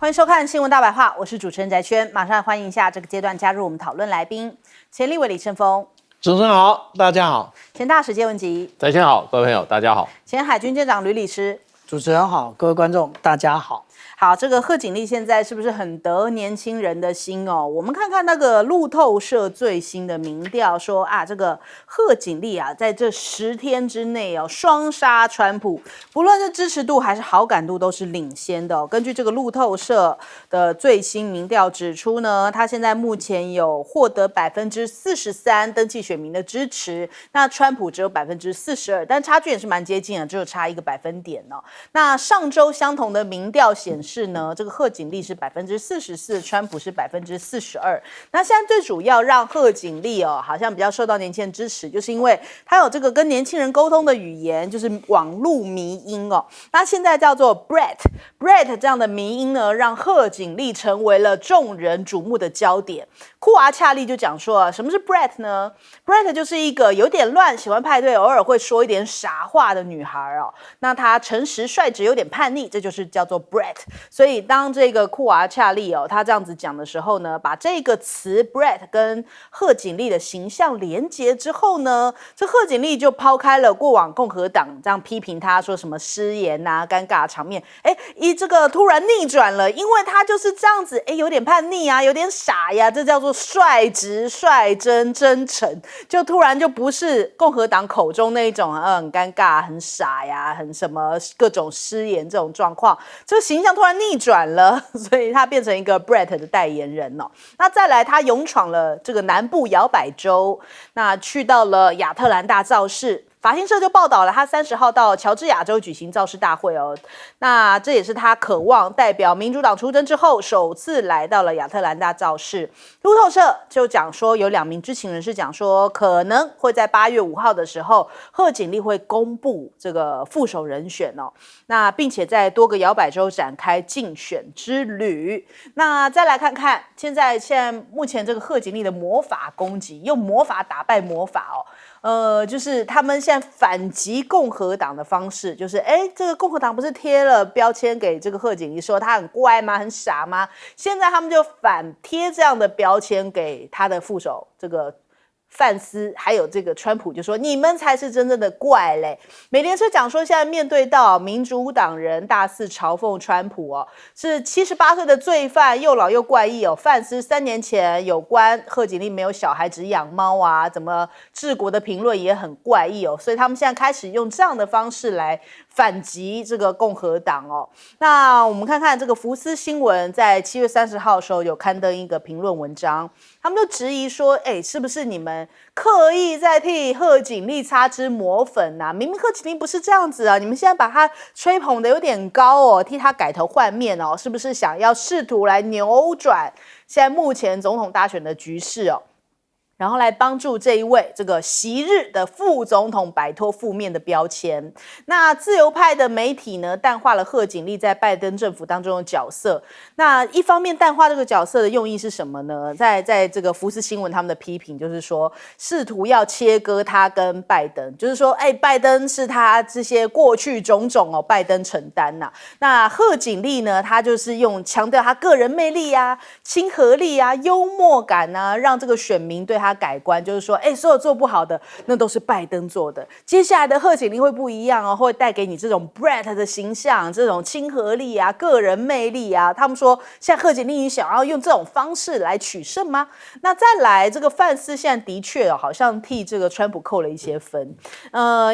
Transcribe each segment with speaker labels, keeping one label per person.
Speaker 1: 欢迎收看《新闻大白话》，我是主持人翟轩，马上欢迎一下这个阶段加入我们讨论来宾，前立委李承峰，
Speaker 2: 主持人好，大家好，
Speaker 1: 前大使谢文吉，
Speaker 3: 翟轩好，各位朋友大家好，
Speaker 1: 前海军舰长吕礼师，
Speaker 4: 主持人好，各位观众大家好。
Speaker 1: 好，这个贺锦丽现在是不是很得年轻人的心哦？我们看看那个路透社最新的民调说啊，这个贺锦丽啊，在这10天之内哦，双杀川普，不论是支持度还是好感度都是领先的哦。根据这个路透社的最新民调指出呢，他现在目前有获得43%登记选民的支持，那川普只有42%，但差距也是蛮接近的，只有差1个百分点哦。那上周相同的民调显示呢，这个贺锦丽是44%，川普是42%。那现在最主要让贺锦丽哦，好像比较受到年轻人支持，就是因为他有这个跟年轻人沟通的语言，就是网络迷音哦。那现在叫做 Brett 这样的迷音呢，让贺锦丽成为了众人瞩目的焦点。库娃恰利就讲说，什么是 Brett 呢 ？Brett 就是一个有点乱、喜欢派对、偶尔会说一点傻话的女孩哦。那她诚实率直，有点叛逆，这就是叫做 Brett。所以当这个库娃恰利哦，他这样子讲的时候呢，把这个词 Brett 跟贺锦丽的形象连结之后呢，这贺锦丽就抛开了过往共和党这样批评他说什么失言啊、尴尬场面，这个突然逆转了，因为他就是这样子，有点叛逆啊，有点傻呀，这叫做率直、率真、真诚，就突然就不是共和党口中那一种很尴尬、很傻呀、很什么各种失言这种状况，这个形象突然逆转了，所以他变成一个 Brett 的代言人哦。那再来，他勇闯了这个南部摇摆州，那去到了亚特兰大造势。法新社就报道了，他30号到乔治亚州举行造势大会哦。那这也是他渴望代表民主党出征之后，首次来到了亚特兰大造势。路透社就讲说，有2名知情人士讲说，可能会在8月5号的时候，贺锦丽会公布这个副手人选哦。那并且在多个摇摆州展开竞选之旅。那再来看看，现在目前这个贺锦丽的魔法攻击，用魔法打败魔法哦。就是他们现在反击共和党的方式，就是这个共和党不是贴了标签给这个贺锦丽说他很怪吗？很傻吗？现在他们就反贴这样的标签给他的副手这个范斯，还有这个川普，就说你们才是真正的怪嘞。美联社讲说，现在面对到民主党人大肆嘲讽川普哦，是78岁的罪犯，又老又怪异哦。范斯3年前有关贺锦丽没有小孩只养猫啊，怎么治国的评论也很怪异哦，所以他们现在开始用这样的方式来反击这个共和党哦。那我们看看这个福斯新闻在7月30号的时候有刊登一个评论文章，他们就质疑说，是不是你们刻意在替贺锦丽擦脂抹粉啊？明明贺锦丽不是这样子啊，你们现在把她吹捧的有点高哦，替她改头换面哦，是不是想要试图来扭转现在目前总统大选的局势哦？然后来帮助这一位这个昔日的副总统摆脱负面的标签。那自由派的媒体呢，淡化了贺锦丽在拜登政府当中的角色。那一方面淡化这个角色的用意是什么呢？在这个福斯新闻他们的批评就是说，试图要切割他跟拜登，就是说，拜登是他这些过去种种哦，拜登承担呐。那贺锦丽呢，他就是用强调他个人魅力啊、亲和力啊、幽默感啊，让这个选民对他改观，就是说，所有做不好的那都是拜登做的。接下来的贺锦丽会不一样哦，会带给你这种 Brett 的形象，这种亲和力啊、个人魅力啊。他们说，现在贺锦丽你想要用这种方式来取胜吗？那再来，这个范斯现在的确好像替这个川普扣了一些分，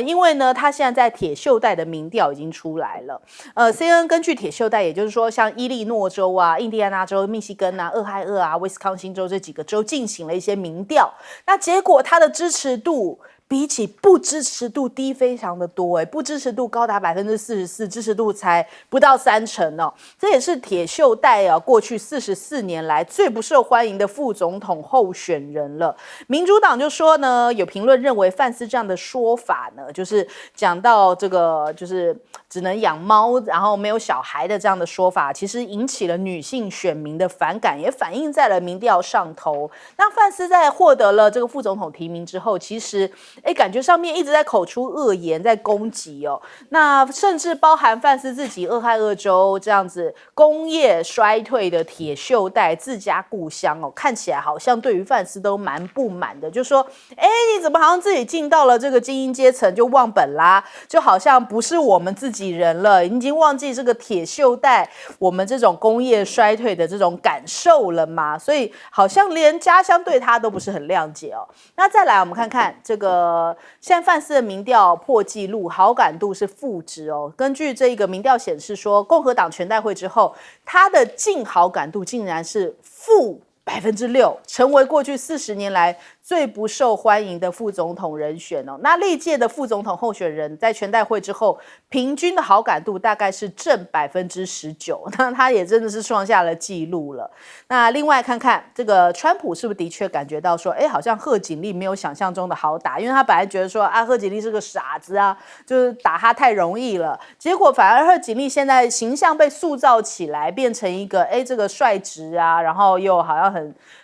Speaker 1: 因为呢，他现在在铁锈带的民调已经出来了。CNN 根据铁锈带，也就是说，像伊利诺州啊、印第安纳州、密西根啊、俄亥俄啊、威斯康星州这几个州进行了一些民调。那结果他的支持度比起不支持度低非常的多，不支持度高达44%，支持度才不到30%哦。这也是铁锈带过去44年来最不受欢迎的副总统候选人了。民主党就说呢，有评论认为范斯这样的说法呢，就是讲到这个就是只能养猫，然后没有小孩的这样的说法，其实引起了女性选民的反感，也反映在了民调上头。那范斯在获得了这个副总统提名之后，其实感觉上面一直在口出恶言，在攻击哦。那甚至包含范斯自己俄亥俄州这样子工业衰退的铁锈带自家故乡哦，看起来好像对于范斯都蛮不满的，就说你怎么好像自己进到了这个精英阶层就忘本啦，就好像不是我们自己人了，已经忘记这个铁锈带我们这种工业衰退的这种感受了嘛，所以好像连家乡对他都不是很谅解哦。那再来我们看看这个现在范斯的民调破纪录，好感度是负值哦。根据这个民调显示说，共和党全代会之后，他的净好感度竟然是负6%，成为过去40年来最不受欢迎的副总统人选哦。那历届的副总统候选人在全代会之后，平均的好感度大概是正19%，那他也真的是创下了纪录了。那另外看看这个川普是不是的确感觉到说，好像贺锦丽没有想象中的好打，因为他本来觉得说贺锦丽是个傻子啊，就是打他太容易了，结果反而贺锦丽现在形象被塑造起来，变成一个这个率直啊，然后又好像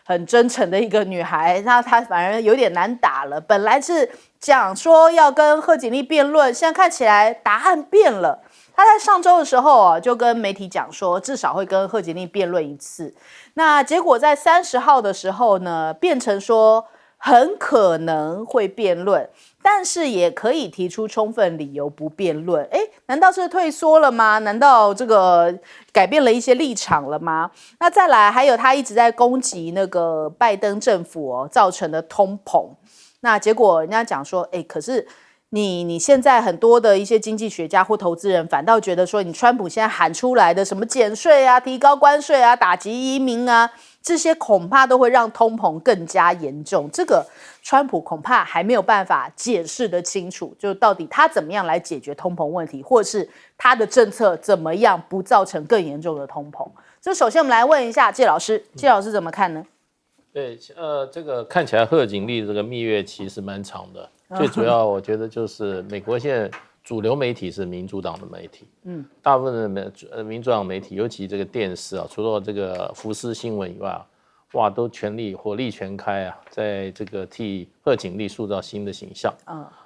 Speaker 1: 很真诚的一个女孩，那她反而有点难打了。本来是讲说要跟贺锦丽辩论，现在看起来答案变了。他在上周的时候就跟媒体讲说，至少会跟贺锦丽辩论一次。那结果在30号的时候呢，变成说很可能会辩论，但是也可以提出充分理由不辩论。难道是退缩了吗？难道这个改变了一些立场了吗？那再来，还有他一直在攻击那个拜登政府造成的通膨。那结果人家讲说，可是你现在很多的一些经济学家或投资人反倒觉得说，你川普现在喊出来的什么减税啊、提高关税啊、打击移民啊，这些恐怕都会让通膨更加严重。这个川普恐怕还没有办法解释得清楚，就到底他怎么样来解决通膨问题，或是他的政策怎么样不造成更严重的通膨。这首先我们来问一下介老师，介老师怎么看呢？
Speaker 2: 对，这个看起来贺锦丽这个蜜月期是蛮长的，最主要我觉得就是美国现在主流媒体是民主党的媒体，大部分的民主党媒体，尤其这个电视除了这个福斯新闻以外哇，都火力全开在这个替贺锦丽塑造新的形象，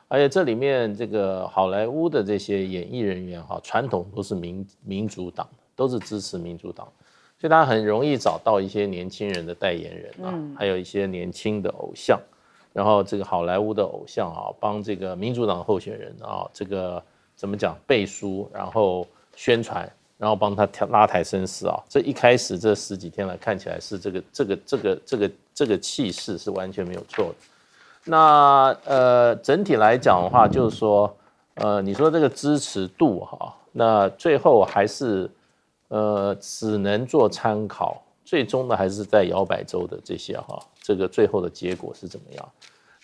Speaker 2: 而且这里面这个好莱坞的这些演艺人员传统都是民主党，都是支持民主党。所以他很容易找到一些年轻人的代言人还有一些年轻的偶像，然后这个好莱坞的偶像帮这个民主党候选人这个怎么讲背书，然后宣传，然后帮他拉抬声势这一开始这10几天来看起来是这个气势是完全没有错的。那整体来讲的话，就是说你说这个支持度那最后还是。只能做参考，最终的还是在摇摆州的这些这个最后的结果是怎么样？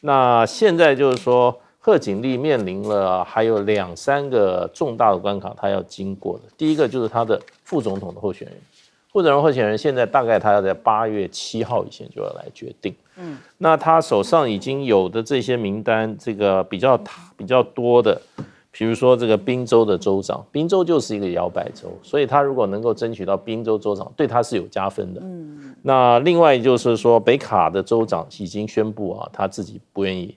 Speaker 2: 那现在就是说，贺锦丽面临了还有2、3个重大的关卡，他要经过的。第一个就是他的副总统的候选人，副总统候选人现在大概他要在8月7号以前就要来决定。那他手上已经有的这些名单，这个比较多的。比如说这个宾州的州长，宾州就是一个摇摆州，所以他如果能够争取到宾州州长，对他是有加分的。那另外就是说，北卡的州长已经宣布他自己不愿意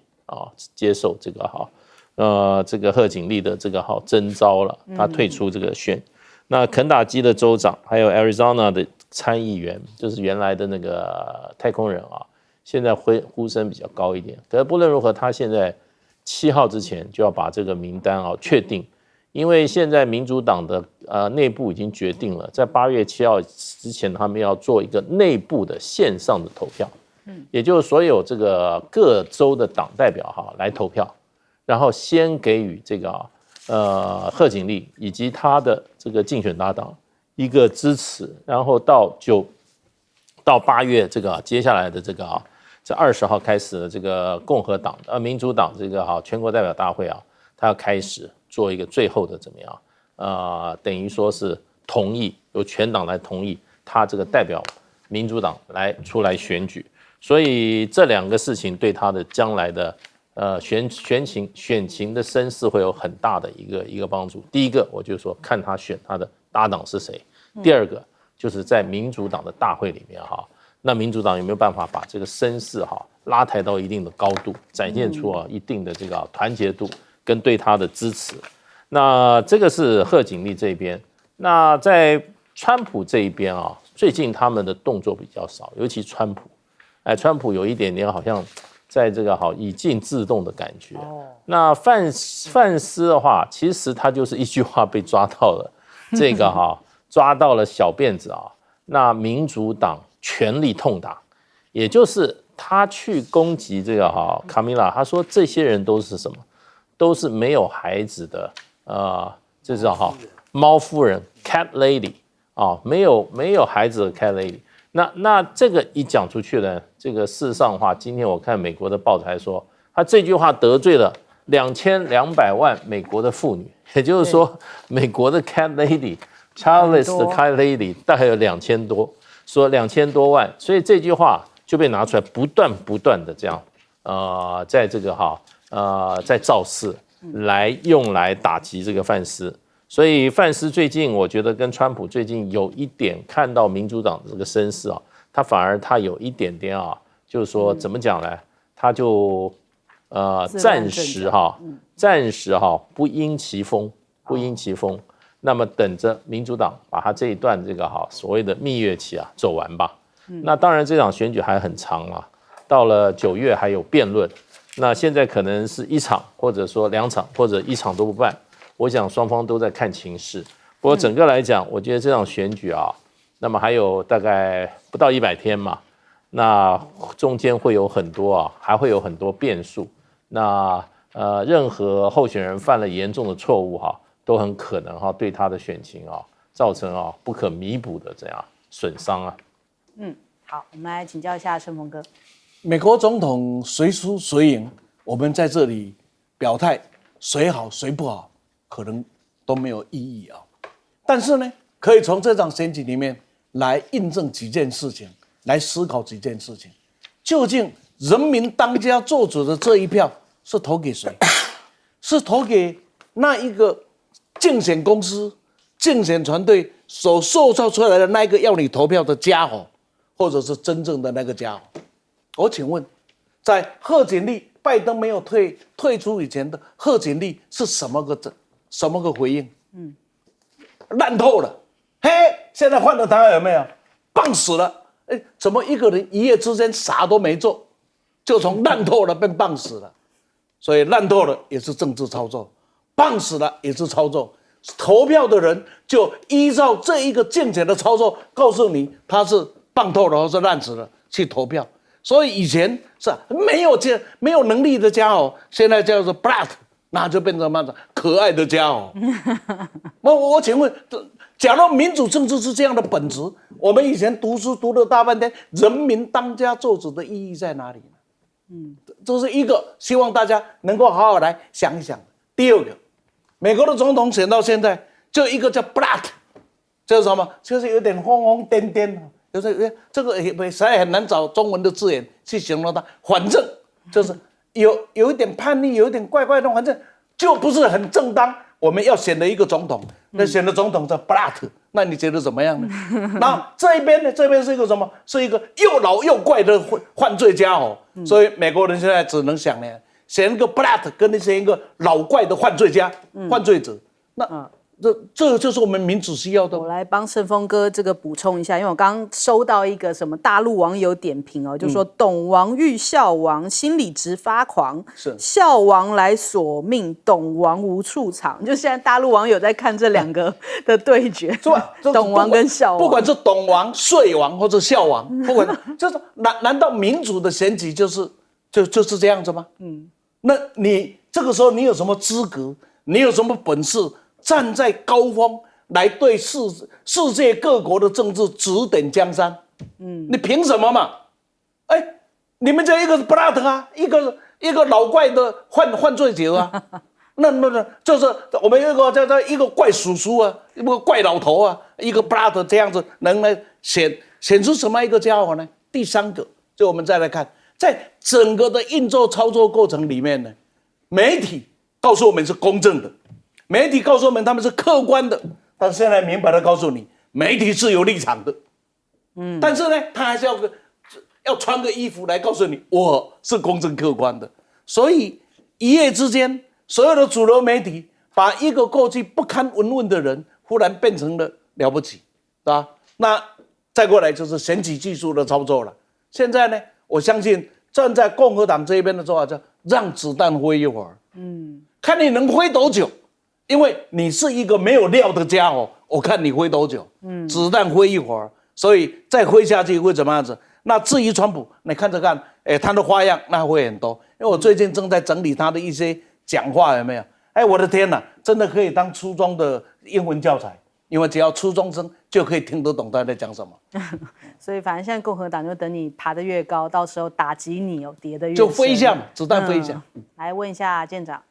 Speaker 2: 接受这个这个贺锦丽的这个征召了，他退出这个选。那肯塔基的州长，还有 Arizona 的参议员，就是原来的那个太空人现在呼声比较高一点。可是不论如何，他现在7号之前就要把这个名单确定，因为现在民主党的内部已经决定了，在8月7号之前，他们要做一个内部的线上的投票，也就是所有这个各州的党代表来投票，然后先给予这个贺锦丽以及他的这个竞选搭档一个支持，然后到8月这个接下来的这个这20号开始的这个共和党民主党这个全国代表大会他要开始做一个最后的怎么样等于说是同意，由全党来同意他这个代表民主党出来选举，所以这2个事情对他的将来的选情的声势会有很大的一个帮助。第一个我就说看他选他的搭档是谁，第二个就是在民主党的大会里面那民主党有没有办法把这个声势拉抬到一定的高度，展现出一定的这个团结度跟对他的支持。那这个是贺锦丽这边。那在川普这一边最近他们的动作比较少，尤其川普，川普有一点点好像在这个以静制动的感觉。那范斯的话，其实他就是一句话被抓到了，这个抓到了小辫子那民主党全力痛打，也就是他去攻击这个卡米拉，他说这些人都是什么？都是没有孩子的这叫猫夫人 cat lady 没有孩子的 cat lady。那这个一讲出去呢，这个事实上的话，今天我看美国的报台说，他这句话得罪了2200万美国的妇女，也就是说，美国的 cat lady。Childless 的 cat lady 大概有2000多，说2000多万，所以这句话就被拿出来，不断的这样，在这个在造势来用来打击这个范斯，所以范斯最近我觉得跟川普最近有一点看到民主党的这个声势他反而他有一点点就是说怎么讲呢？他就暂时不因其风，那么等着民主党把他这一段这个所谓的蜜月期走完吧。那当然这场选举还很长到了9月还有辩论，那现在可能是1场或者说2场或者1场都不办，我想双方都在看情势。不过整个来讲，我觉得这场选举那么还有大概不到100天嘛，那中间会有很多还会有很多变数。那任何候选人犯了严重的错误都很可能对他的选情造成不可弥补的这样损伤
Speaker 1: 好，我们来请教一下盛峰哥。
Speaker 4: 美国总统谁输谁赢，我们在这里表态谁好谁不好，可能都没有意义但是呢，可以从这场选举里面来印证几件事情，来思考几件事情。究竟人民当家作主的这一票是投给谁？是投给那一个竞选公司、竞选团队所塑造出来的那一个要你投票的家伙，或者是真正的那个家伙？我请问，在贺锦丽拜登没有退出以前的贺锦丽是什么个回应？烂透了。嘿，现在换了他有没有？棒死了！怎么一个人一夜之间啥都没做，就从烂透了变棒死了？所以烂透了也是政治操作，棒死了也是操作。投票的人就依照这一个竞选的操作，告诉你他是棒透了或是烂死了去投票。所以以前是没有能力的家伙，现在叫做 brat， 那就变成什么可爱的家伙。我请问，假如民主政治是这样的本质，我们以前读书读了大半天，人民当家作主的意义在哪里呢？这是一个希望大家能够好好来想一想。第二个，美国的总统选到现在，就一个叫 brat， 就是什么？就是有点疯疯癫癫。就是这个实在很难找中文的字眼去形容它，反正就是有一点叛逆，有一点怪怪的，反正就不是很正当。我们要选的一个总统，那选的总统叫 brat， 那你觉得怎么样呢？那这一边呢？这边是一个什么？是一个又老又怪的犯罪家伙。所以美国人现在只能想呢，选一个 brat 跟选一个老怪的犯罪者，那。这就是我们民主需要的。
Speaker 1: 我来帮盛峰哥这个补充一下，因为我刚刚收到一个什么大陆网友点评就说董王遇孝王，心里直发狂，孝王来索命，董王无处藏。就现在大陆网友在看这2个的对决，董王跟孝王，
Speaker 4: 不管是董王、税王或者孝王，不管就是难道民主的选举就是这样子吗？那你这个时候你有什么资格？你有什么本事？站在高峰来对世界各国的政治指点江山，你凭什么嘛？你们这一个是 brat 一个老怪的犯罪者那就是我们有一个叫一个怪叔叔一个怪老头一个 brat 这样子能来选出什么一个家伙呢？第3个，就我们再来看，在整个的运作操作过程里面呢，媒体告诉我们是公正的。媒体告诉我们他们是客观的，但现在明白的告诉你，媒体是有立场的。但是呢，他还是要要穿个衣服来告诉你我是公正客观的。所以一夜之间，所有的主流媒体把一个过去不堪闻问的人，忽然变成了了不起，啊，那再过来就是选举技术的操作了。现在呢，我相信站在共和党这一边的做法叫让子弹飞一会儿，看你能飞多久，因为你是一个没有料的家伙，我看你飞多久，子弹飞一会儿，所以再飞下去会怎么样子？那至于川普，你看着看，他的花样那会很多，因为我最近正在整理他的一些讲话，有没有？我的天哪，真的可以当初中的英文教材。因为只要初中生就可以听得懂他在讲什么，
Speaker 1: 所以反正现在共和党就等你爬得越高，到时候打击你跌得越深，
Speaker 4: 就飞一下嘛，子弹飞一下。
Speaker 1: 来问一下舰长，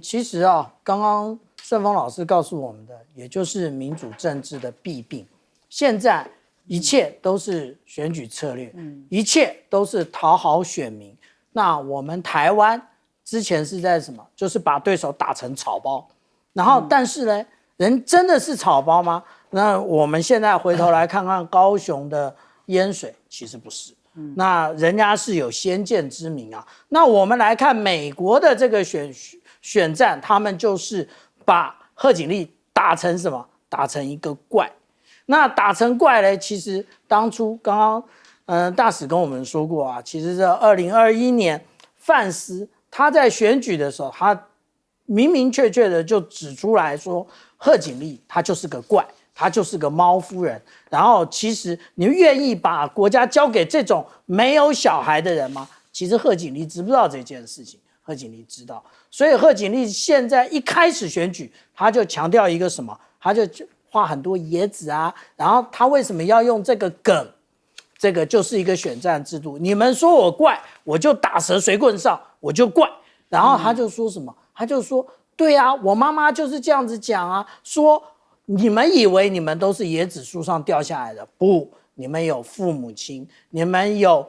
Speaker 3: 其实啊，刚刚盛峰老师告诉我们的，也就是民主政治的弊病。现在一切都是选举策略，一切都是讨好选民。那我们台湾之前是在什么？就是把对手打成草包，然后但是呢？人真的是草包吗？那我们现在回头来看看高雄的淹水，其实不是。那人家是有先见之明啊。那我们来看美国的这个选战，他们就是把贺锦丽打成什么？打成一个怪。那打成怪呢？其实当初刚刚大使跟我们说过啊，其实这2021年范斯他在选举的时候，他明明确确的就指出来说。贺锦丽她就是个怪，她就是个猫夫人。然后其实你愿意把国家交给这种没有小孩的人吗？其实贺锦丽知不知道这件事情？贺锦丽知道。所以贺锦丽现在一开始选举，她就强调一个什么？她就画很多野子啊。然后她为什么要用这个梗？这个就是一个选战制度。你们说我怪，我就打蛇随棍上，我就怪。然后她就说什么？她就说。对啊，我妈妈就是这样子讲啊，说你们以为你们都是椰子树上掉下来的，不，你们有父母亲，你们有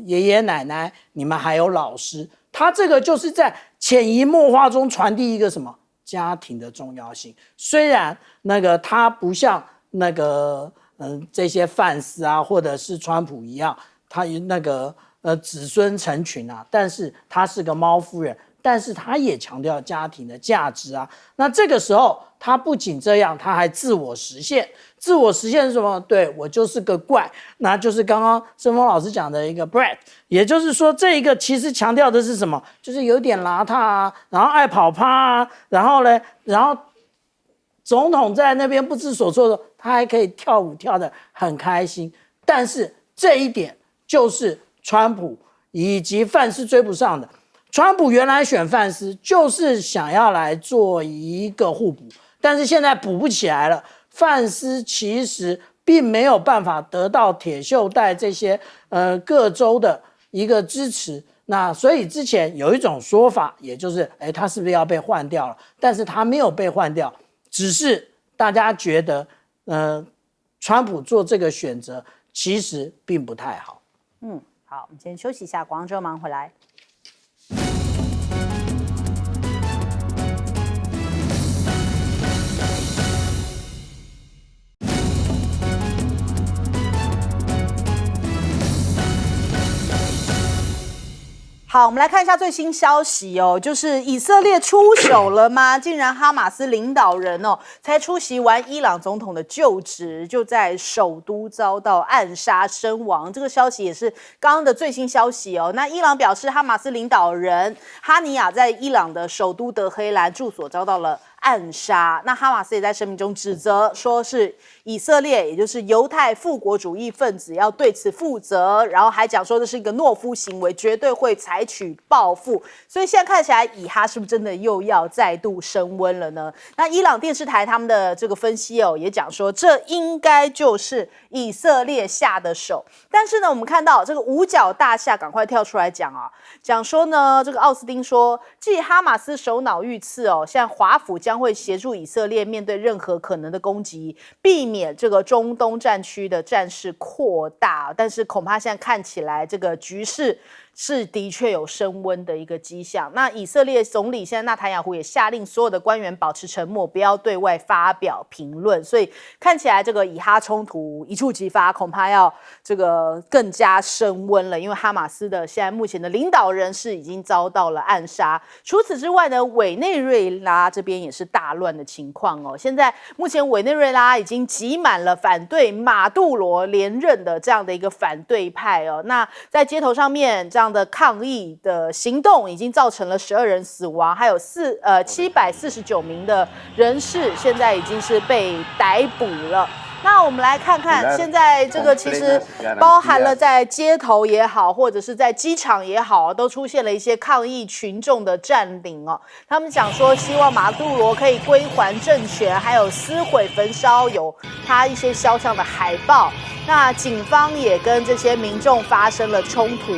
Speaker 3: 爷爷奶奶，你们还有老师。他这个就是在潜移默化中传递一个什么家庭的重要性。虽然那个他不像那个这些范斯啊，或者是川普一样，他那个子孙成群啊，但是他是个猫夫人。但是他也强调家庭的价值啊。那这个时候，他不仅这样，他还自我实现。自我实现是什么？对，我就是个怪，那就是刚刚盛峰老师讲的一个 Brett， 也就是说，这一个其实强调的是什么？就是有点邋遢啊，然后爱跑趴啊，然后总统在那边不知所措的时候，他还可以跳舞跳得很开心。但是这一点就是川普以及范斯追不上的。川普原来选范斯就是想要来做一个互补，但是现在补不起来了。范斯其实并没有办法得到铁锈带这些各州的一个支持，那所以之前有一种说法，也就是他是不是要被换掉了？但是他没有被换掉，只是大家觉得川普做这个选择其实并不太好。
Speaker 1: 好，我们先休息一下，广告之后马上回来。好，我们来看一下最新消息哦，就是以色列出手了吗？竟然哈马斯领导人才出席完伊朗总统的就职，就在首都遭到暗杀身亡。这个消息也是刚刚的最新消息哦。那伊朗表示，哈马斯领导人哈尼亚在伊朗的首都德黑兰住所遭到了暗杀。那哈马斯也在声明中指责说是以色列，也就是犹太复国主义分子要对此负责，然后还讲说这是一个懦夫行为，绝对会采取报复。所以现在看起来，以哈是不是真的又要再度升温了呢？那伊朗电视台他们的这个分析也讲说，这应该就是以色列下的手。但是呢，我们看到这个五角大厦赶快跳出来讲说呢，这个奥斯汀说，继哈马斯首脑遇刺现在华府将会协助以色列面对任何可能的攻击，避免这个中东战区的战事扩大。但是恐怕现在看起来这个局势是的确有升温的一个迹象。那以色列总理现在纳坦雅胡也下令所有的官员保持沉默，不要对外发表评论。所以看起来这个以哈冲突一触即发，恐怕要这个更加升温了。因为哈马斯的现在目前的领导人是已经遭到了暗杀。除此之外呢，委内瑞拉这边也是大乱的情况哦。现在目前委内瑞拉已经挤满了反对马杜罗连任的这样的一个反对派哦。那在街头上面这样的抗议的行动已经造成了12人死亡，还有749名的人士现在已经是被逮捕了。那我们来看看，现在这个其实包含了在街头也好，或者是在机场也好，都出现了一些抗议群众的占领哦。他们讲说，希望马杜罗可以归还政权，还有撕毁、焚烧有他一些肖像的海报。那警方也跟这些民众发生了冲突。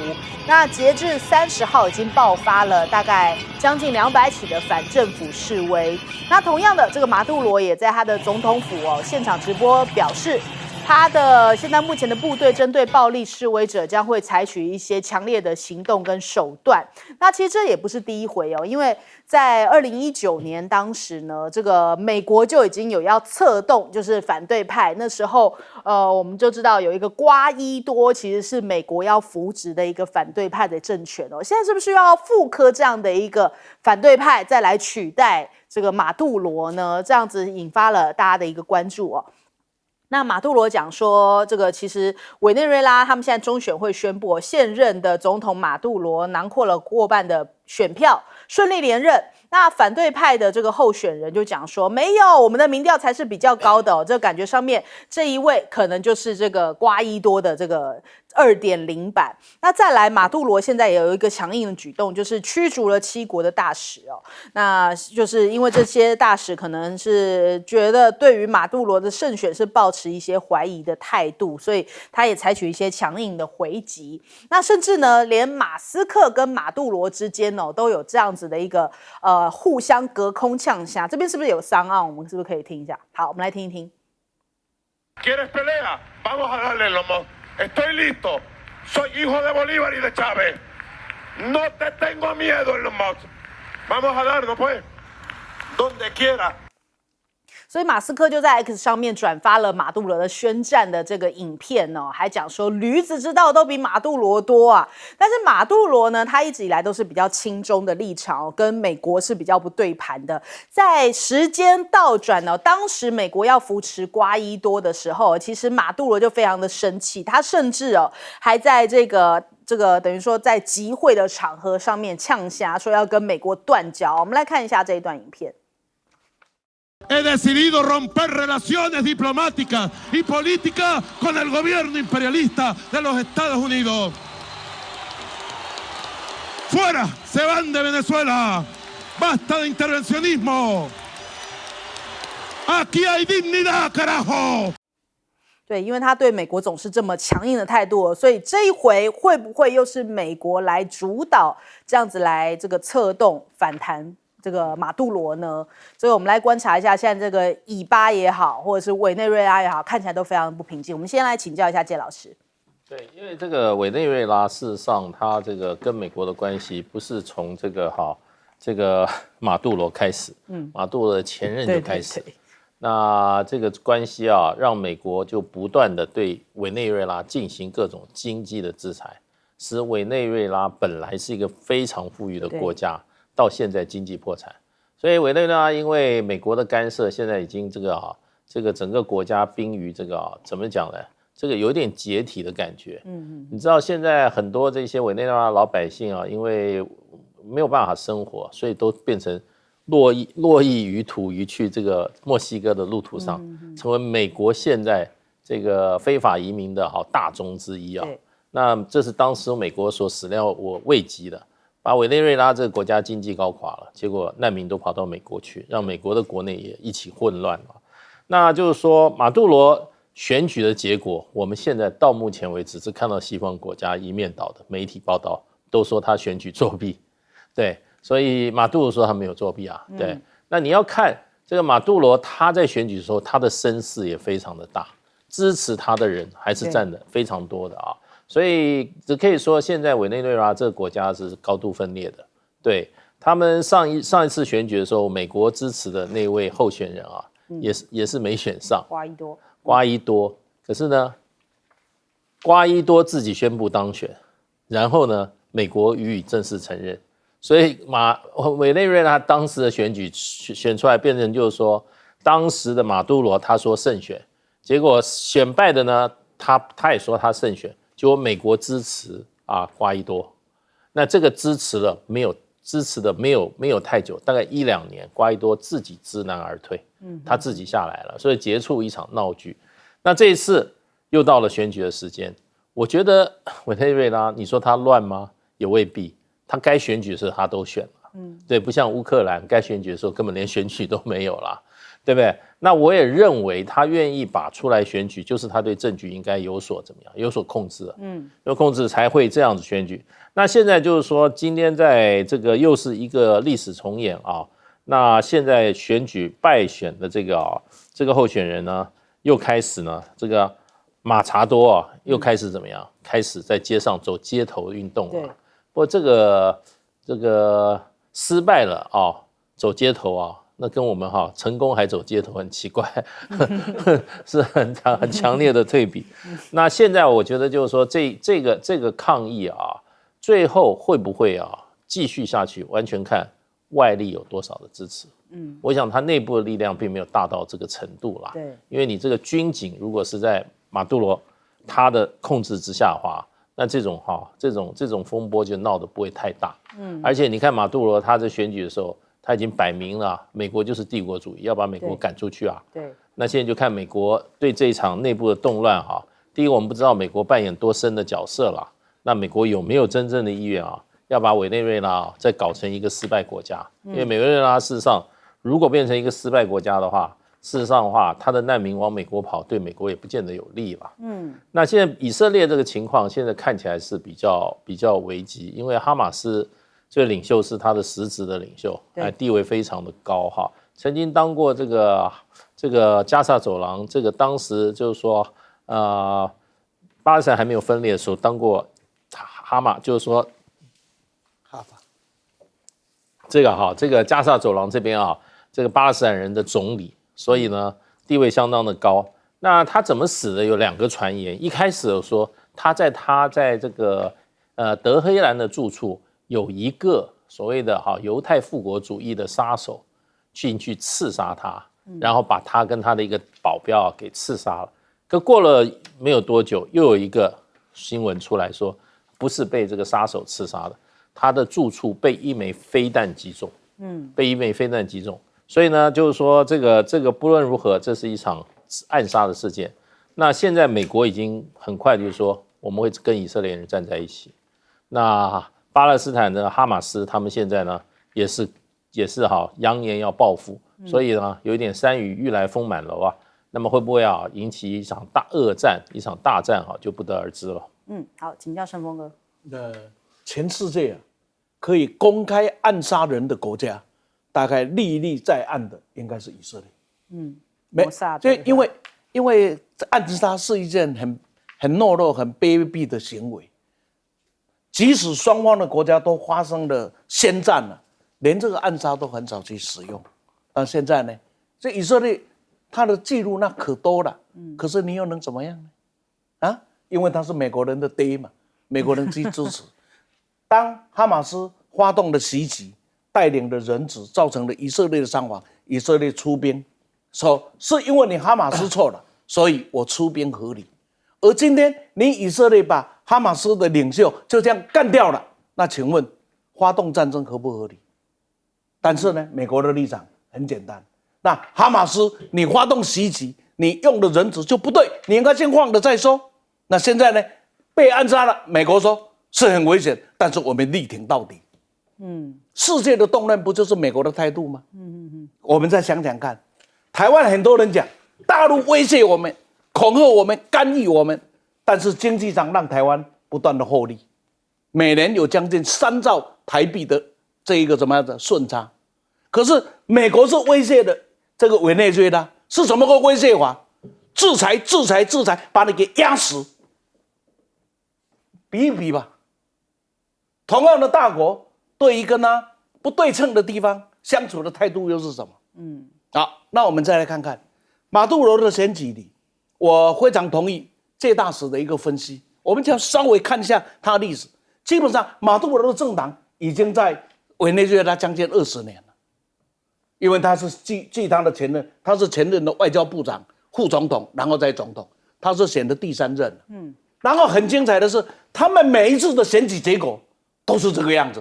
Speaker 1: 那截至30号已经爆发了大概将近200起的反政府示威。那同样的，这个马杜罗也在他的总统府现场直播表示，他的现在目前的部队针对暴力示威者将会采取一些强烈的行动跟手段。那其实这也不是第一回因为在2019年当时呢，这个美国就已经有要策动，就是反对派。那时候我们就知道有一个瓜伊多其实是美国要扶植的一个反对派的政权现在是不是要复刻这样的一个反对派再来取代这个马杜罗呢？这样子引发了大家的一个关注那马杜罗讲说，这个其实委内瑞拉他们现在中选会宣布现任的总统马杜罗囊括了过半的选票，顺利连任。那反对派的这个候选人就讲说，没有，我们的民调才是比较高的这感觉上面这一位可能就是这个瓜伊多的这个2.0版。那再来，马杜罗现在也有一个强硬的举动，就是驱逐了7国的大使那就是因为这些大使可能是觉得对于马杜罗的胜选是抱持一些怀疑的态度，所以他也采取一些强硬的回击。那甚至呢，连马斯克跟马杜罗之间都有这样子的一个互相隔空呛下。这边是不是有商案？我们是不是可以听一下？好，我们来听一听。
Speaker 5: ¿Quieres pelea? Vamos a darle lomo. Estoy listo. Soy hijo de Bolívar y de Chávez. No te tengo miedo en los mods. Vamos a darnos, pues. Donde quiera.
Speaker 1: 所以马斯克就在 X 上面转发了马杜罗的宣战的这个影片还讲说驴子知道都比马杜罗多啊。但是马杜罗呢，他一直以来都是比较亲中的立场跟美国是比较不对盘的。在时间倒转当时美国要扶持瓜伊多的时候，其实马杜罗就非常的生气，他甚至还在这个等于说在集会的场合上面呛下，说要跟美国断交。我们来看一下这一段影片。
Speaker 5: He decidido romper relaciones diplomáticas y políticas con el gobierno imperialista de los Estados Unidos. ¡Fuera! ¡Se van de Venezuela! ¡Basta de intervencionismo! ¡Aquí hay dignidad, carajo!
Speaker 1: 对，因为他对美国总是这么强硬的态度所以这一回会不会又是美国来主导，这样子来这个策动反弹这个马杜罗呢？所以我们来观察一下，现在这个以巴也好，或者是委内瑞拉也好，看起来都非常不平静。我们先来请教一下介老师。
Speaker 2: 对，因为这个委内瑞拉事实上，它这个跟美国的关系不是从这个马杜罗开始，马杜罗的前任就开始。对。那这个关系让美国就不断的对委内瑞拉进行各种经济的制裁，使委内瑞拉本来是一个非常富裕的国家，到现在经济破产。所以委内瑞拉因为美国的干涉，现在已经这个整个国家濒于这个怎么讲呢？这个有点解体的感觉。你知道现在很多这些委内瑞拉老百姓因为没有办法生活，所以都变成落绎于途于去这个墨西哥的路途上，成为美国现在这个非法移民的大宗之一那这是当时美国所始料未及的，把委内瑞拉这个国家经济搞垮了，结果难民都跑到美国去，让美国的国内也一起混乱了。那就是说，马杜罗选举的结果，我们现在到目前为止只看到西方国家一面倒的媒体报道，都说他选举作弊，对。所以马杜罗说他没有作弊对。那你要看这个马杜罗，他在选举的时候，他的声势也非常的大，支持他的人还是占的非常多的所以只可以说现在委内瑞拉这个国家是高度分裂的。对，他们上一次选举的时候，美国支持的那位候选人啊，也是没选上，瓜伊多。可是呢，瓜伊多自己宣布当选，然后呢，美国予以正式承认。所以委内瑞拉当时的选举选出来，变成就是说，当时的马杜罗他说胜选，结果选败的呢，他也说他胜选，结果美国支持瓜伊多，那这个支持的没有太久，大概1-2年，瓜伊多自己知难而退，他自己下来了，所以结束一场闹剧。那这一次又到了选举的时间，我觉得委内瑞拉，你说他乱吗？也未必。他该选举的时候他都选了，对，不像乌克兰该选举的时候根本连选举都没有啦，对不对？那我也认为他愿意把出来选举，就是他对政局应该有所怎么样，有所控制了，有控制才会这样子选举。那现在就是说，今天在这个又是一个历史重演啊。那现在选举败选的这个候选人呢，又开始呢，这个马查多又开始怎么样？开始在街上走街头运动了。不过这个失败了走街头那跟我们成功还走街头很奇怪，是很强烈的对比。那现在我觉得就是说这个抗议最后会不会继续下去，完全看外力有多少的支持。我想他内部的力量并没有大到这个程度啦。对，因为你这个军警如果是在马杜罗他的控制之下的话，那这种风波就闹得不会太大。而且你看马杜罗他在选举的时候，他已经摆明了美国就是帝国主义，要把美国赶出去啊。对。那现在就看美国对这一场内部的动乱第一个我们不知道美国扮演多深的角色啦，那美国有没有真正的意愿要把委内瑞拉再搞成一个失败国家？因为委内瑞拉事实上如果变成一个失败国家的话，事实上的话，他的难民往美国跑，对美国也不见得有利了。那现在以色列这个情况，现在看起来是比较危急，因为哈马斯这个领袖是他的实质的领袖，地位非常的高曾经当过这个加沙走廊，这个当时就是说巴勒斯坦还没有分裂的时候，当过就是说这个加沙走廊这边这个巴勒斯坦人的总理。所以呢，地位相当的高。那他怎么死的？有2个传言。一开始有说他在这个德黑兰的住处有一个所谓的犹太复国主义的杀手进去刺杀他，然后把他跟他的一个保镖给刺杀了。可过了没有多久，又有一个新闻出来说，不是被这个杀手刺杀的，他的住处被一枚飞弹击中。被一枚飞弹击中。所以呢，就是说这个不论如何，这是一场暗杀的事件。那现在美国已经很快就是说，我们会跟以色列人站在一起。那巴勒斯坦的哈马斯他们现在呢，也是扬言要报复，所以呢，有一点山雨欲来风满楼那么会不会引起一场恶战，一场大战就不得而知了。
Speaker 1: 好，请教盛峰哥。
Speaker 4: 全世界可以公开暗杀人的国家，大概历历在案的应该是以色列。就因为暗杀是一件很懦弱、很卑鄙的行为，即使双方的国家都发生了宣战了，连这个暗杀都很少去使用。但现在呢，这以色列他的记录那可多了，可是你又能怎么样呢？因为他是美国人的爹嘛，美国人去支持。当哈马斯发动了袭击，带领的人质造成了以色列的伤亡，以色列出兵，说是因为你哈马斯错了，所以我出兵合理。而今天你以色列把哈马斯的领袖就这样干掉了，那请问发动战争合不合理？但是呢，美国的立场很简单，那哈马斯你发动袭击，你用的人质就不对，你应该先放了再说。那现在呢，被暗杀了，美国说是很危险，但是我们力挺到底。世界的动乱不就是美国的态度吗？我们再想想看，台湾很多人讲大陆威胁我们、恐吓我们、干预我们，但是经济上让台湾不断的获利，每年有将近3兆台币的这一个怎么样的顺差。可是美国是威胁的这个委内瑞拉，是什么个威胁法？制裁，把你给压死。比一比吧。同样的大国，对于跟他不对称的地方相处的态度又是什么？好，那我们再来看看马杜罗的选举里，我非常同意谢大使的一个分析。我们就要稍微看一下他的历史。基本上，马杜罗的政党已经在委内瑞拉将近20年了，因为他是继他的前任，他是前任的外交部长、副总统，然后再总统，他是选的第3任。然后很精彩的是，他们每一次的选举结果都是这个样子，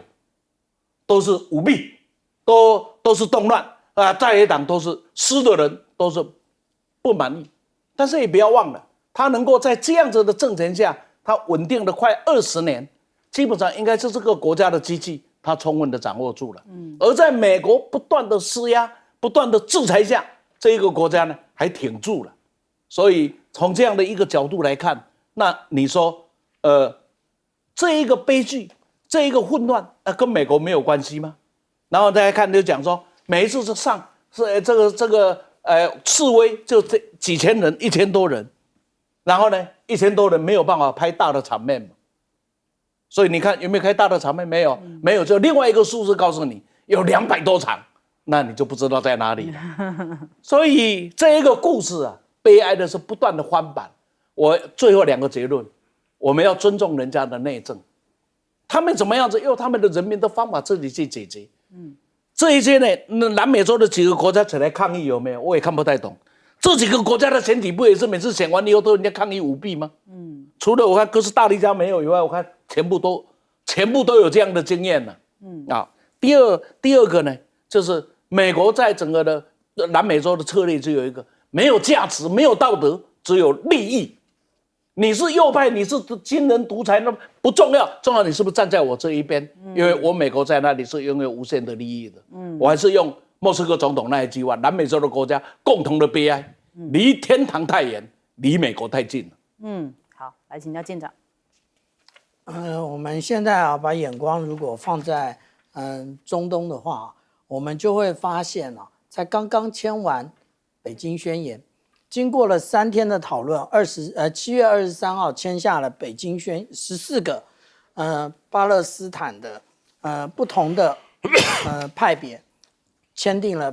Speaker 4: 都是舞弊，都是动乱啊，在野党都是失的人都是不满意。但是也不要忘了，他能够在这样子的政权下，他稳定了快20年，基本上应该是这个国家的机器，他充分的掌握住了。而在美国不断的施压、不断的制裁下，这一个国家呢还挺住了。所以从这样的一个角度来看，那你说，这一个悲剧，这一个混乱，跟美国没有关系吗？然后大家看就讲说，每一次示威就这几千人，1000多人，然后呢，1000多人没有办法拍大的场面嘛。所以你看有没有开大的场面？没有，没有。就另外一个数字告诉你有200多场，那你就不知道在哪里了。所以这一个故事啊，悲哀的是不断的翻版。我最后2个结论，我们要尊重人家的内政，他们怎么样子用他们的人民的方法自己去解决。这一些呢，南美洲的几个国家起来抗议有没有？我也看不太懂。这几个国家的选举不也是每次选完以后都人家抗议舞弊吗？除了我看哥斯达黎加没有以外，我看全部都有这样的经验了。第二个呢，就是美国在整个的南美洲的策略只有一个，没有价值，没有道德，只有利益。你是右派，你是军人独裁，那不重要，重要你是不是站在我这一边？因为我美国在那里是拥有无限的利益的。我还是用莫斯科总统那一句话：南美洲的国家共同的悲哀，离天堂太远，离美国太近了。
Speaker 1: 好，来请教舰长。
Speaker 3: 我们现在啊，把眼光如果放在中东的话，我们就会发现啊，才刚刚签完北京宣言。经过了3天的讨论，7月23号签下了北京宣14个巴勒斯坦的不同的派别签订了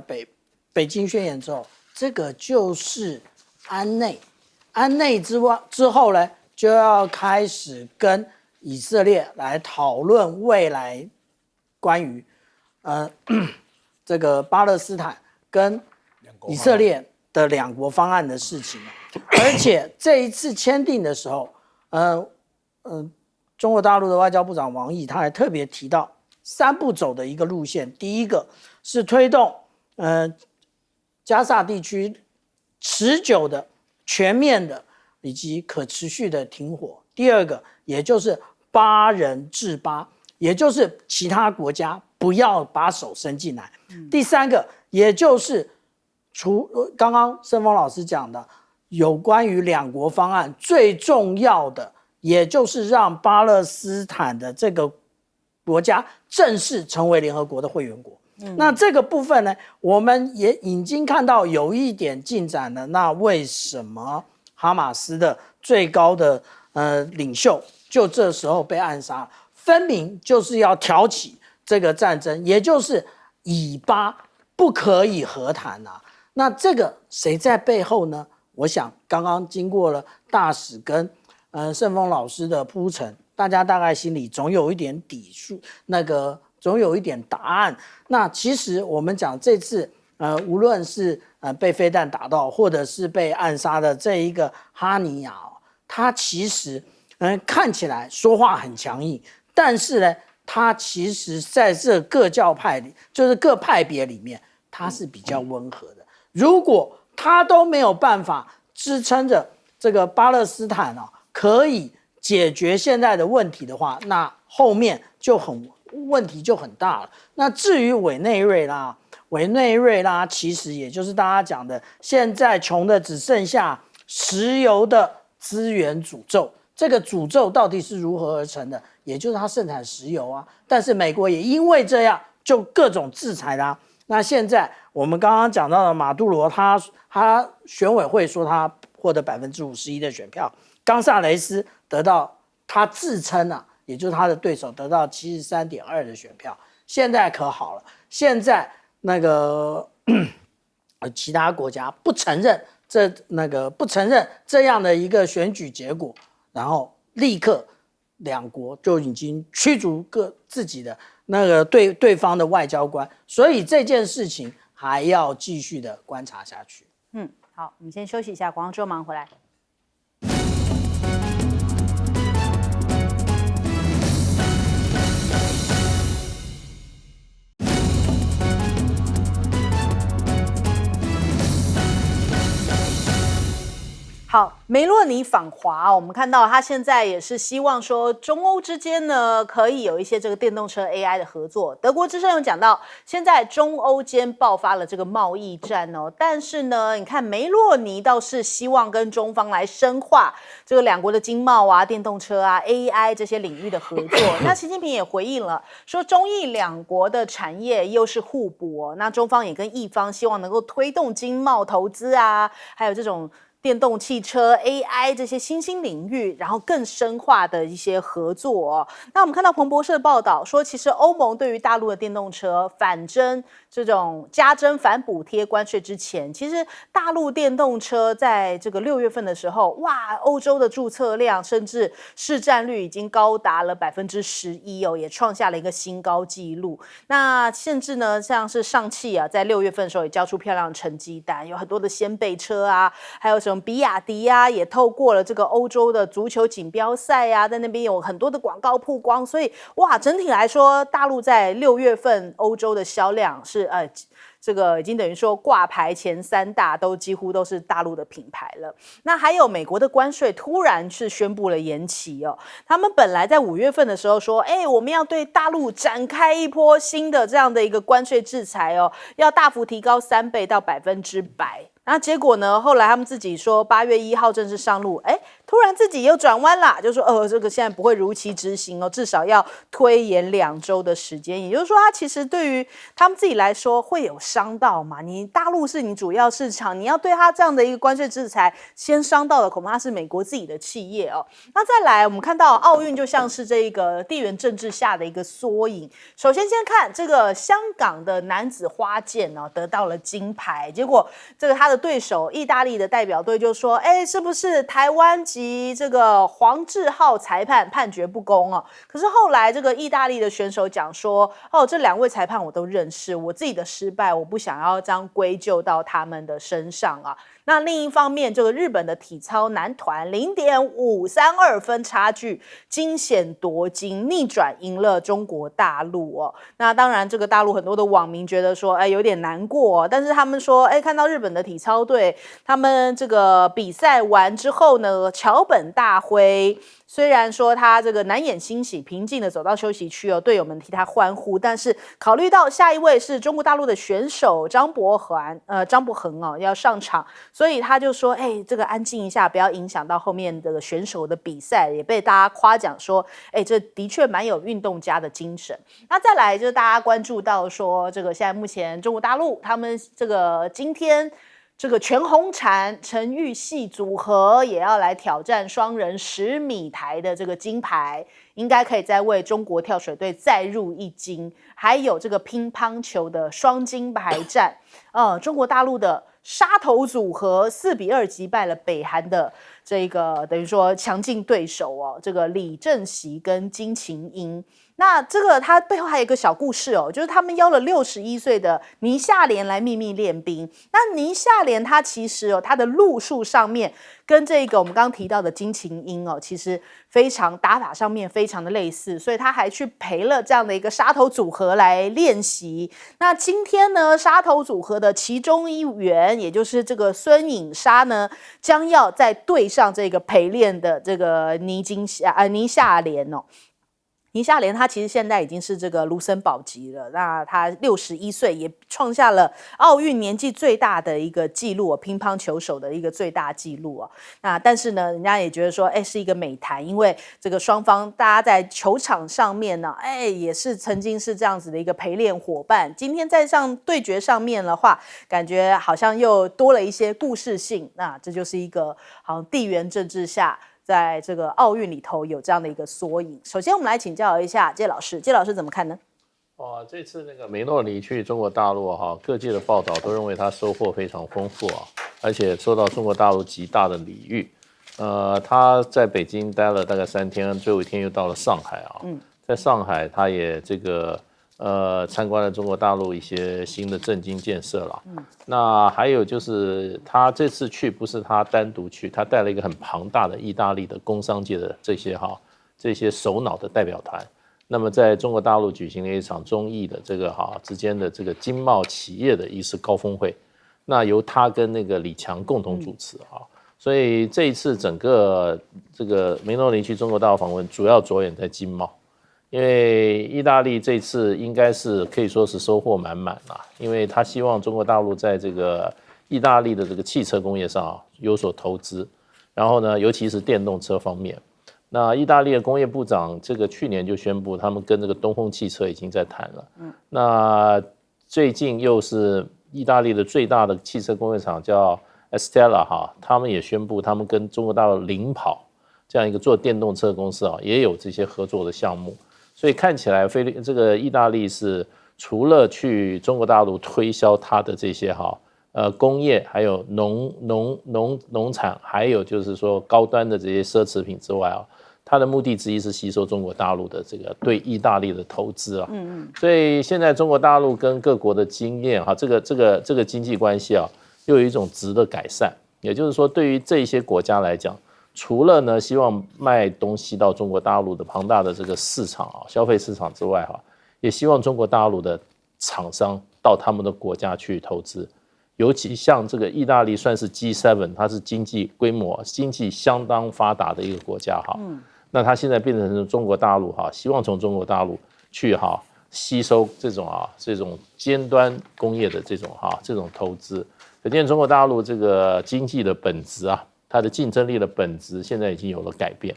Speaker 3: 北京宣言之后，这个就是安内之后呢，就要开始跟以色列来讨论未来关于这个巴勒斯坦跟以色列的2国方案的事情。而且这一次签订的时候，中国大陆的外交部长王毅他还特别提到3步走的一个路线。第一个是推动加萨地区持久的、全面的以及可持续的停火。第二个，也就是8人制8，也就是其他国家不要把手伸进来。第3个，也就是刚刚盛峰老师讲的有关于2国方案最重要的，也就是让巴勒斯坦的这个国家正式成为联合国的会员国。那这个部分呢，我们也已经看到有一点进展了。那为什么哈马斯的最高的领袖就这时候被暗杀了？分明就是要挑起这个战争，也就是以巴不可以和谈啊。那这个谁在背后呢？我想刚刚经过了大使跟盛峰老师的铺陈，大家大概心里总有一点底数，总有一点答案。那其实我们讲这次无论是被飞弹打到，或者是被暗杀的这一个哈尼亚，他其实看起来说话很强硬，但是呢，他其实在这各教派里，就是各派别里面，他是比较温和的。如果他都没有办法支撑着这个巴勒斯坦可以解决现在的问题的话，那后面问题就很大了。那至于委内瑞拉其实也就是大家讲的，现在穷的只剩下石油的资源诅咒。这个诅咒到底是如何而成的？也就是它盛产石油啊，但是美国也因为这样就各种制裁啦。那现在我们刚刚讲到的马杜罗，他选委会说他获得51%的选票，冈萨雷斯得到他自称啊，也就是他的对手得到73.2%的选票。现在可好了，现在那个其他国家不承认这样的一个选举结果，然后立刻两国就已经驱逐自己的那个对方的外交官，所以这件事情还要继续的观察下去。
Speaker 1: 好，我们先休息一下，广告之后马上回来。好，梅洛尼访华，我们看到他现在也是希望说中欧之间呢可以有一些这个电动车 AI 的合作。德国之声有讲到，现在中欧间爆发了这个贸易战哦，但是呢，你看梅洛尼倒是希望跟中方来深化这个两国的经贸啊、电动车啊、AI 这些领域的合作。那习近平也回应了，说中意两国的产业又是互补哦，那中方也跟意方希望能够推动经贸投资啊，还有这种电动汽车、AI 这些新兴领域，然后更深化的一些合作哦。那我们看到彭博社报道说，其实欧盟对于大陆的电动车反征这种加征反补贴关税之前，其实大陆电动车在这个6月份的时候，哇，欧洲的注册量甚至市占率已经高达了11%哦，也创下了一个新高纪录。那甚至呢，像是上汽啊，在6月份的时候也交出漂亮的成绩单，有很多的掀背车啊，还有什么比亚迪啊，也透过了这个欧洲的足球锦标赛啊，在那边有很多的广告曝光，所以哇，整体来说，大陆在6月份欧洲的销量是这个已经等于说挂牌前3大都几乎都是大陆的品牌了。那还有美国的关税突然是宣布了延期哦，他们本来在5月份的时候说，我们要对大陆展开一波新的这样的一个关税制裁哦，要大幅提高3倍到100%。那结果呢？后来他们自己说8月1号正式上路，突然自己又转弯啦，就说这个现在不会如期执行哦，至少要推延2周的时间。也就是说，它其实对于他们自己来说会有伤到嘛。你大陆是你主要市场，你要对它这样的一个关税制裁，先伤到的恐怕是美国自己的企业哦。那再来，我们看到奥运就像是这个地缘政治下的一个缩影。首先先看这个香港的男子花剑哦，得到了金牌，结果这个他的对手意大利的代表队就说，是不是台湾籍这个黄志浩裁判判决不公哦？可是后来这个意大利的选手讲说，这2位裁判我都认识，我自己的失败我不想要这样归咎到他们的身上啊。那另一方面，这个日本的体操男团0.532分差距惊险夺金，逆转赢了中国大陆哦。那当然，这个大陆很多的网民觉得说，有点难过，但是他们说，看到日本的体操队，他们这个比赛完之后呢，桥本大辉虽然说他这个难掩欣喜，平静的走到休息区哦，队友们替他欢呼，但是考虑到下一位是中国大陆的选手张博恒哦要上场，所以他就说，这个安静一下，不要影响到后面的选手的比赛，也被大家夸奖说，这的确蛮有运动家的精神。那再来就是大家关注到说，这个现在目前中国大陆他们这个今天。这个全红婵、陈芋汐组合也要来挑战双人10米台的这个金牌，应该可以再为中国跳水队再入一金。还有这个乒乓球的双金牌战，中国大陆的杀头组合4-2击败了北韩的这个等于说强劲对手哦，这个李正熙跟金琴英。那这个它背后还有一个小故事哦，就是他们邀了61岁的倪夏莲来秘密练兵。那倪夏莲她其实她的路数上面跟这个我们刚刚提到的金琴英哦，其实非常打法上面非常的类似，所以他还去陪了这样的一个杀头组合来练习。那今天呢，杀头组合的其中一员，也就是这个孙颖莎呢，将要再对上这个陪练的这个倪夏莲哦。倪夏莲她其实现在已经是这个卢森堡级了，那她61岁，也创下了奥运年纪最大的一个纪录，乒乓球手的一个最大纪录哦。那但是呢，人家也觉得说，是一个美谈，因为这个双方大家在球场上面呢，也是曾经是这样子的一个陪练伙伴。今天在上对决上面的话，感觉好像又多了一些故事性。那这就是一个好像地缘政治下。在这个奥运里头有这样的一个缩影。首先，我们来请教一下介老师，介老师怎么看呢？
Speaker 2: 这次那个梅诺尼去中国大陆各界的报道都认为他收获非常丰富而且受到中国大陆极大的礼遇。他在北京待了大概3天，最后一天又到了上海在上海他也这个参观了中国大陆一些新的政经建设了。那还有就是他这次去不是他单独去，他带了一个很庞大的意大利的工商界的这些首脑的代表团。那么在中国大陆举行了一场中意的这个之间的这个经贸企业的一次高峰会，那由他跟那个李强共同主持所以这一次整个这个梅诺尼去中国大陆访问，主要着眼在经贸，因为意大利这次应该是可以说是收获满满因为他希望中国大陆在这个意大利的这个汽车工业上有所投资，然后呢，尤其是电动车方面。那意大利的工业部长这个去年就宣布，他们跟这个东风汽车已经在谈了。那最近又是意大利的最大的汽车工业厂叫 Estella 他们也宣布他们跟中国大陆领跑这样一个做电动车公司也有这些合作的项目。所以看起来这个意大利是除了去中国大陆推销它的这些工业，还有农产，还有就是说高端的这些奢侈品之外它的目的之一是吸收中国大陆的这个对意大利的投资所以现在中国大陆跟各国的经验这个经济关系又有一种质的改善。也就是说，对于这些国家来讲，除了呢希望卖东西到中国大陆的庞大的这个市场消费市场之外也希望中国大陆的厂商到他们的国家去投资。尤其像这个意大利算是 G7， 它是经济规模经济相当发达的一个国家那它现在变成中国大陆希望从中国大陆去吸收这种尖端工业的这种投资。可见中国大陆这个经济的本质它的竞争力的本质现在已经有了改变。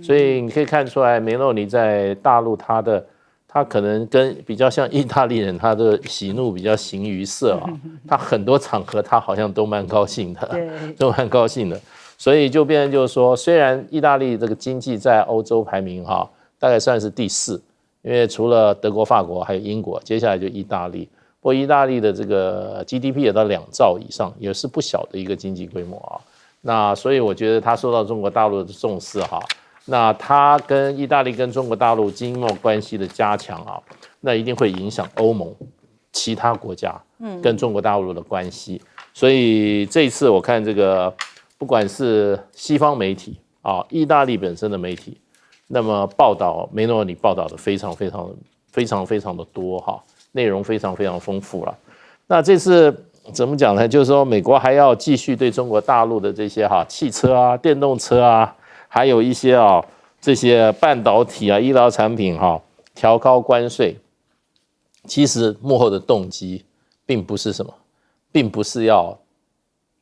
Speaker 2: 所以你可以看出来，梅诺尼在大陆他可能跟比较像意大利人，他的喜怒比较形于色他很多场合他好像都蛮高兴的，都蛮高兴的。所以就变成就是说，虽然意大利这个经济在欧洲排名大概算是第4，因为除了德国、法国还有英国，接下来就意大利。不过意大利的这个 GDP 也到2兆以上，也是不小的一个经济规模那所以我觉得他受到中国大陆的重视那他跟意大利跟中国大陆经贸关系的加强那一定会影响欧盟其他国家跟中国大陆的关系。所以这一次我看这个不管是西方媒体意大利本身的媒体，那么报道梅诺尼报道的非常的多内容非常丰富了。那这次怎么讲呢？就是说美国还要继续对中国大陆的这些汽车电动车还有一些这些半导体医疗产品调高关税。其实幕后的动机并不是什么，并不是要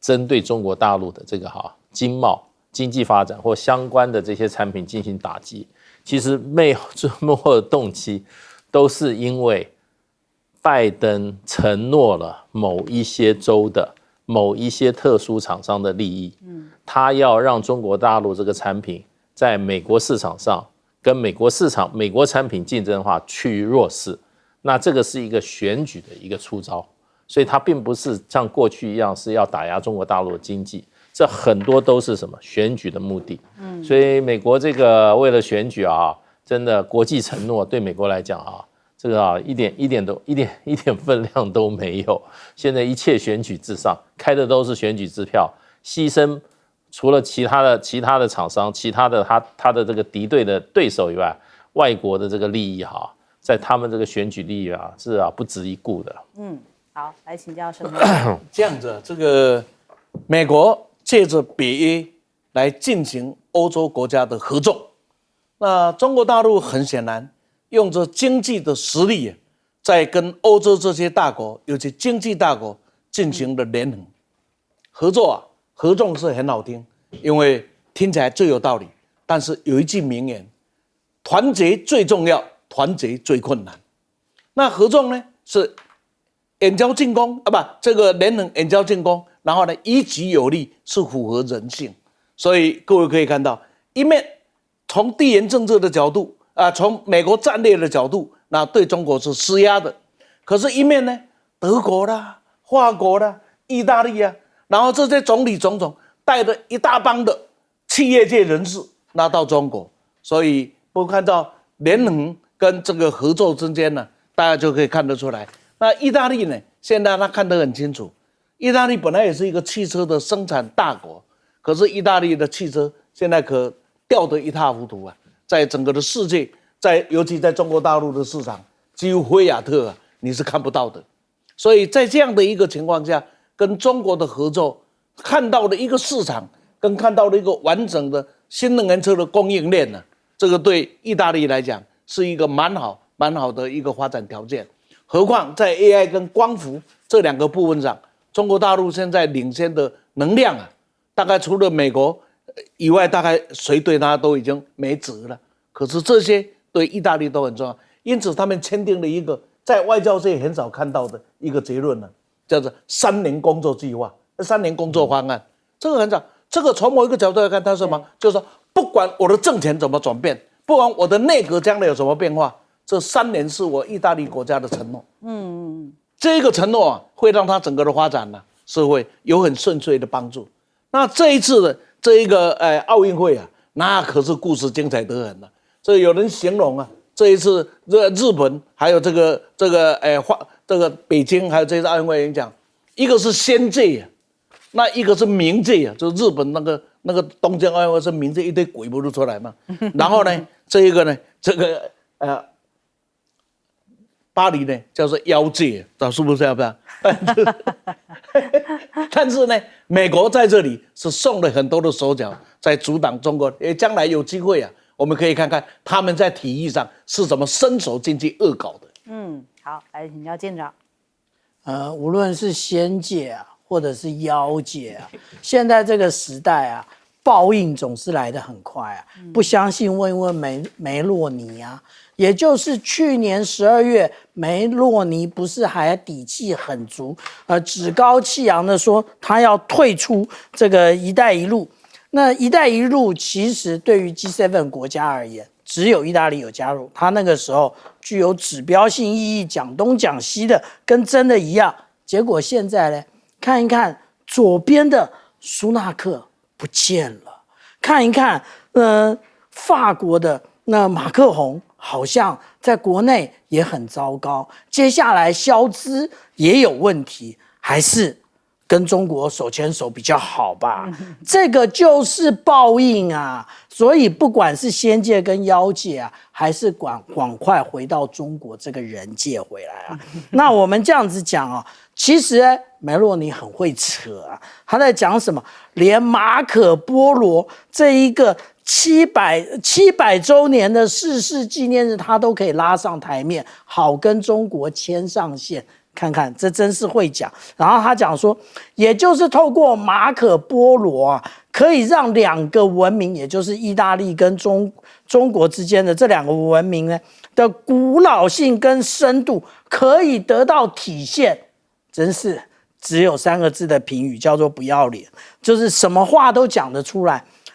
Speaker 2: 针对中国大陆的这个经贸经济发展或相关的这些产品进行打击。其实幕后的动机都是因为拜登承诺了某一些州的某一些特殊厂商的利益，他要让中国大陆这个产品在美国市场上跟美国产品竞争的话趋于弱势。那这个是一个选举的一个出招，所以它并不是像过去一样是要打压中国大陆的经济，这很多都是什么选举的目的。所以美国这个为了选举真的国际承诺对美国来讲这个一点分量都没有。现在一切选举至上，开的都是选举支票，牺牲除了其他的厂商，其他的他的这个敌对的对手以外，外国的这个利益在他们这个选举利益是不值一顾的。
Speaker 1: 好，来请教什么？
Speaker 4: 这样子，这个美国借着北约来进行欧洲国家的合作，那中国大陆很显然用着经济的实力，在跟欧洲这些大国，尤其经济大国进行的联合合作合纵是很好听，因为听起来最有道理。但是有一句名言：团结最重要，团结最困难。那合纵呢，是远交近攻这个联合远交近攻，然后呢，以己有利，是符合人性。所以各位可以看到，一面从地缘政治的角度从美国战略的角度，那对中国是施压的，可是一面呢，德国啦、法国啦、意大利啊，然后这些总理总统带着一大帮的企业界人士那到中国，所以不看到联合跟这个合作之间呢，大家就可以看得出来。那意大利呢，现在他看得很清楚，意大利本来也是一个汽车的生产大国，可是意大利的汽车现在可掉得一塌糊涂啊，在整个的世界，尤其在中国大陆的市场，几乎菲亚特你是看不到的。所以在这样的一个情况下，跟中国的合作，看到了一个市场，跟看到了一个完整的新能源车的供应链呢，这个对意大利来讲是一个蛮好的一个发展条件。何况在 AI 跟光伏这2个部分上，中国大陆现在领先的能量大概除了美国以外，大概谁对他都已经没辙了。可是这些对意大利都很重要，因此他们签订了一个在外交界很少看到的一个结论呢，叫做3年工作计划、3年工作方案。这个很少，这个从某一个角度来看，它是什么？就是说，不管我的政权怎么转变，不管我的内阁将来有什么变化，这3年是我意大利国家的承诺。这个承诺会让它整个的发展是会有很顺遂的帮助。那这一次的这一个奥运会那可是故事精彩得很了。这有人形容这一次日本还有这个北京还有这次奥运会演讲，一个是先界那一个是冥界就日本那个东京奥运会是冥界一堆鬼不是出来嘛，然后呢这一个呢巴黎呢叫做妖界，是不是要不要？但是呢，美国在这里是送了很多的手脚，在阻挡中国。将来有机会我们可以看看他们在体育上是怎么伸手进去恶搞的。
Speaker 1: 好，来请教舰长。
Speaker 3: 无论是仙界或者是妖界现在这个时代报应总是来得很快不相信问一问梅洛尼也就是去年12月，梅洛尼不是还底气很足，趾高气扬的说他要退出这个“一带一路”。那“一带一路”其实对于 G7 国家而言，只有意大利有加入，他那个时候具有指标性意义，讲东讲西的，跟真的一样。结果现在呢，看一看左边的苏纳克不见了，看一看法国的那马克宏好像在国内也很糟糕，接下来肖兹也有问题，还是跟中国手牵手比较好吧？这个就是报应所以不管是仙界跟妖界还是赶快回到中国这个人界回来那我们这样子讲其实梅洛尼很会扯他在讲什么？连马可波罗这一个700周年的逝世纪念日，他都可以拉上台面，好跟中国牵上线。看看，这真是会讲。然后他讲说，也就是透过马可波罗可以让2个文明，也就是意大利跟中国之间的这2个文明呢的古老性跟深度可以得到体现。真是只有3个字的评语，叫做不要脸，就是什么话都讲得出来。